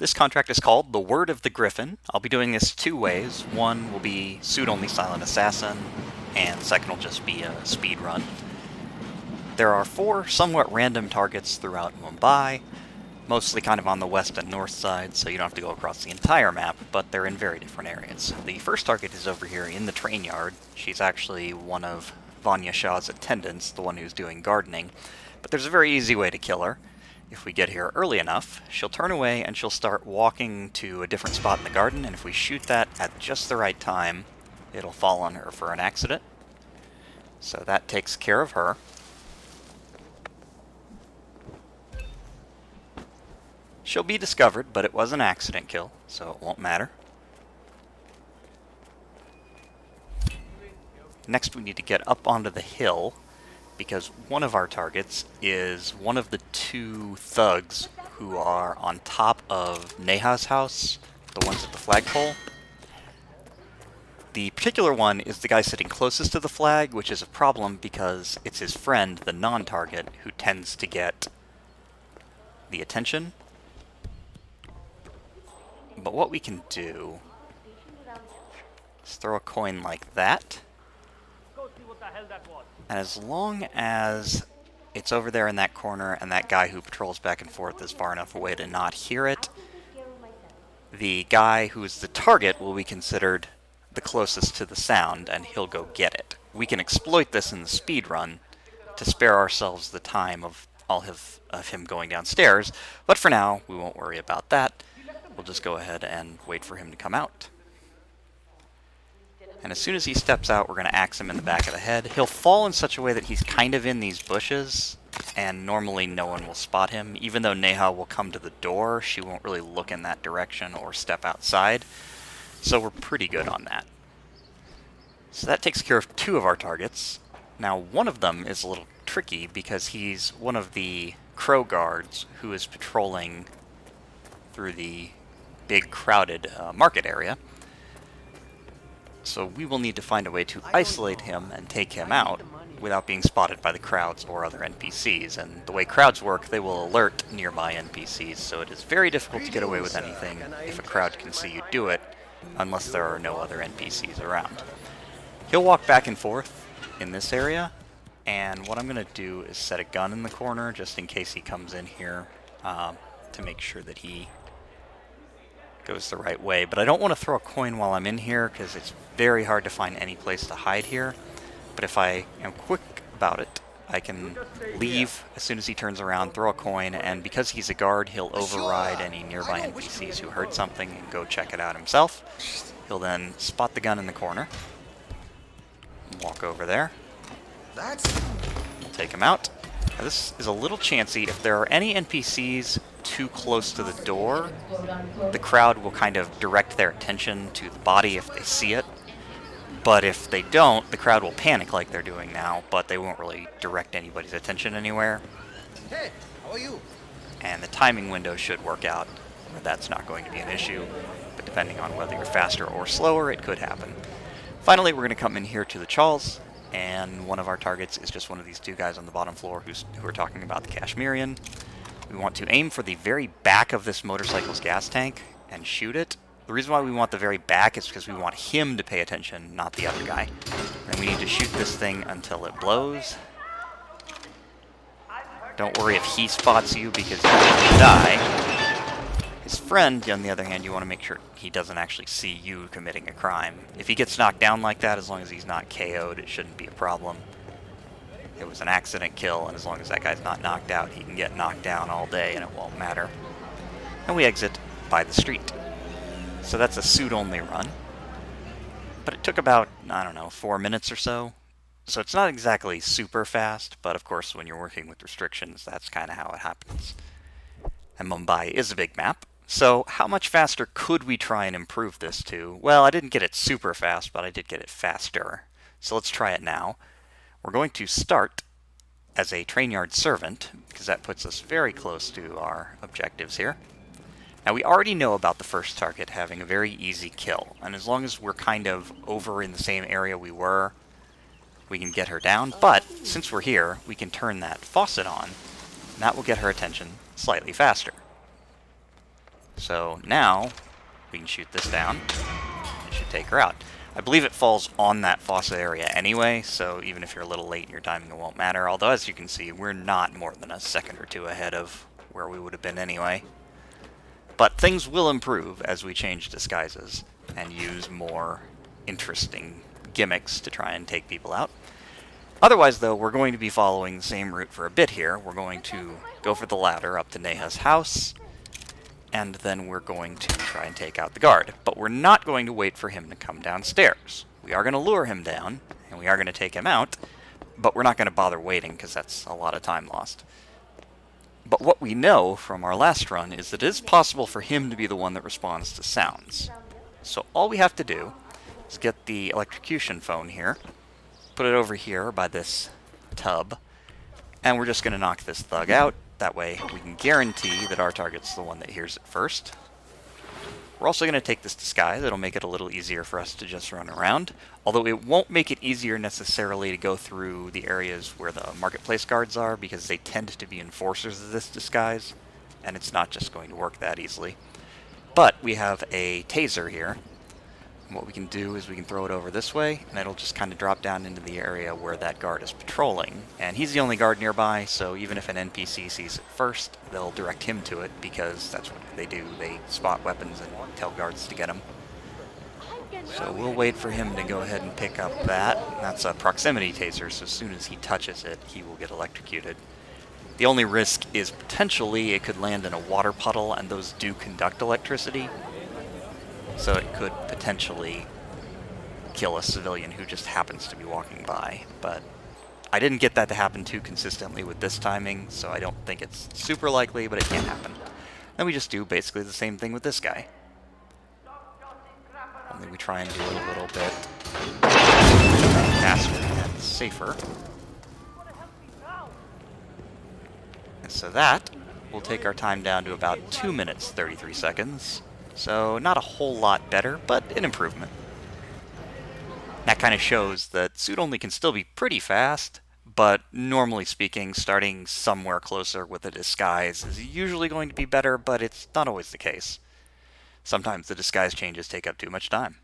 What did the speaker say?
This contract is called The Word of the Griffon. I'll be doing this two ways. One will be suit-only silent assassin, and the second will just be a speed run. There are 4 somewhat random targets throughout Mumbai, mostly kind of on the west and north side, so you don't have to go across the entire map, but they're in very different areas. The first target is over here in the train yard. She's actually one of Vanya Shah's attendants, the one who's doing gardening, but there's a very easy way to kill her. If we get here early enough, she'll turn away and she'll start walking to a different spot in the garden, and if we shoot that at just the right time, it'll fall on her for an accident. So that takes care of her. She'll be discovered, but it was an accident kill, so it won't matter. Next we need to get up onto the hill, because one of our targets is one of the 2 thugs who are on top of Neha's house, the ones at the flagpole. The particular one is the guy sitting closest to the flag, which is a problem because it's his friend, the non-target, who tends to get the attention. But what we can do is throw a coin like that. And as long as it's over there in that corner and that guy who patrols back and forth is far enough away to not hear it, the guy who's the target will be considered the closest to the sound and he'll go get it. We can exploit this in the speed run to spare ourselves the time of him going downstairs, but for now we won't worry about that. We'll just go ahead and wait for him to come out. And as soon as he steps out, we're going to axe him in the back of the head. He'll fall in such a way that he's kind of in these bushes, and normally no one will spot him. Even though Neha will come to the door, she won't really look in that direction or step outside. So we're pretty good on that. So that takes care of 2 of our targets. Now one of them is a little tricky because he's one of the crow guards who is patrolling through the big crowded market area. So we will need to find a way to isolate him and take him out without being spotted by the crowds or other NPCs. And the way crowds work, they will alert nearby NPCs, so it is very difficult to get away with anything if a crowd can see you do it, unless there are no other NPCs around. He'll walk back and forth in this area, and what I'm going to do is set a gun in the corner just in case he comes in here to make sure that he goes the right way. But I don't want to throw a coin while I'm in here because it's very hard to find any place to hide here. But if I am quick about it, I can leave as soon as he turns around, throw a coin, and because he's a guard, he'll override any nearby NPCs who heard something and go check it out himself. He'll then spot the gun in the corner, walk over there, we'll take him out. Now this is a little chancy. If there are any NPCs too close to the door, the crowd will kind of direct their attention to the body if they see it. But if they don't, the crowd will panic like they're doing now, but they won't really direct anybody's attention anywhere. Hey, how are you? And the timing window should work out where that's not going to be an issue, but depending on whether you're faster or slower, it could happen. Finally, we're going to come in here to the Chawls, and one of our targets is just one of these 2 guys on the bottom floor who are talking about the Kashmirian. We want to aim for the very back of this motorcycle's gas tank and shoot it. The reason why we want the very back is because we want him to pay attention, not the other guy. And we need to shoot this thing until it blows. Don't worry if he spots you because you're going to die. His friend, on the other hand, you want to make sure he doesn't actually see you committing a crime. If he gets knocked down like that, as long as he's not KO'd, it shouldn't be a problem. It was an accident kill, and as long as that guy's not knocked out, he can get knocked down all day and it won't matter. And we exit by the street. So that's a suit-only run. But it took about, I don't know, 4 minutes or so. So it's not exactly super fast, but of course when you're working with restrictions, that's kind of how it happens. And Mumbai is a big map. So how much faster could we try and improve this to? Well, I didn't get it super fast, but I did get it faster. So let's try it now. We're going to start as a train yard servant, because that puts us very close to our objectives here. Now we already know about the first target having a very easy kill, and as long as we're kind of over in the same area we were, we can get her down, but since we're here, we can turn that faucet on, and that will get her attention slightly faster. So So now we can shoot this down. It should take her out. I believe it falls on that faucet area anyway, so even if you're a little late in your timing, it won't matter. Although, as you can see, we're not more than a second or two ahead of where we would have been anyway. But things will improve as we change disguises and use more interesting gimmicks to try and take people out. Otherwise, though, we're going to be following the same route for a bit here. We're going to go for the ladder up to Neha's house, and then we're going to try and take out the guard. But we're not going to wait for him to come downstairs. We are going to lure him down, and we are going to take him out, but we're not going to bother waiting because that's a lot of time lost. But what we know from our last run is that it is possible for him to be the one that responds to sounds. So all we have to do is get the electrocution phone here, put it over here by this tub, and we're just going to knock this thug out. That way we can guarantee that our target's the one that hears it first. We're also going to take this disguise. It'll make it a little easier for us to just run around, although it won't make it easier necessarily to go through the areas where the marketplace guards are, because they tend to be enforcers of this disguise, and it's not just going to work that easily. But we have a taser here. And what we can do is we can throw it over this way, and it'll just kind of drop down into the area where that guard is patrolling. And he's the only guard nearby, so even if an NPC sees it first, they'll direct him to it, because that's what they do. They spot weapons and tell guards to get them. So we'll wait for him to go ahead and pick up that. That's a proximity taser, so as soon as he touches it, he will get electrocuted. The only risk is potentially it could land in a water puddle, and those do conduct electricity. So it could potentially kill a civilian who just happens to be walking by. But I didn't get that to happen too consistently with this timing, so I don't think it's super likely, but it can happen. Then we just do basically the same thing with this guy. Only we try and do it a little bit faster and safer. And so that will take our time down to about 2 minutes 33 seconds. So not a whole lot better, but an improvement. That kind of shows that suit only can still be pretty fast, but normally speaking, starting somewhere closer with a disguise is usually going to be better, but it's not always the case. Sometimes the disguise changes take up too much time.